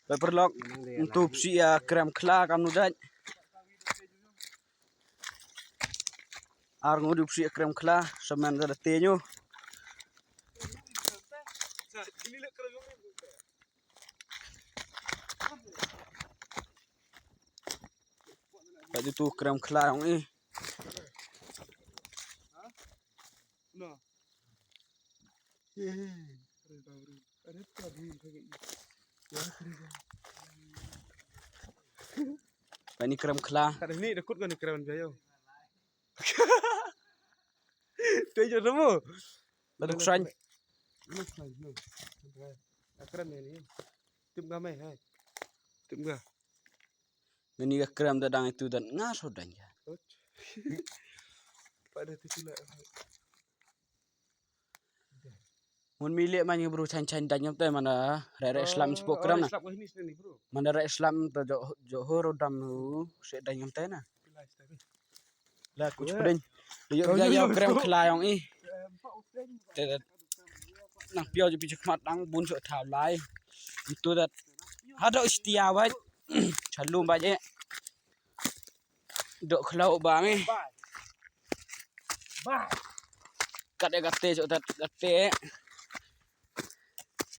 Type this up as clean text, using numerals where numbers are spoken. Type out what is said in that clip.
Vai perlok untuk sia krem kla kamu daj. Ar ngudi sia krem kla semen da tenyo. Tadi tu krem kla yang ni. No. Ini krem kla. Kada ni dekut kan krem jayo. Tuju semua. Baduk san. Krem ni. Tim gamai hai. Tim ga. Ini krem dadang itu dan ngaso dan ya. Pada tu lah. Mun milik man bro can-can dan nyam teh mana rere Islam sepok kram na. Islam ini sini bro. Mana rere Islam to johor dam nu se dan nyam teh na. Lah kuch pring. Yo ya krem kla yang i. Nah piao ju pijak mat dang bun so thao lai. Itu dat ada istia wai. Chalum baje. Dok khlau ba mi. Bye. Kat gate so dat gate.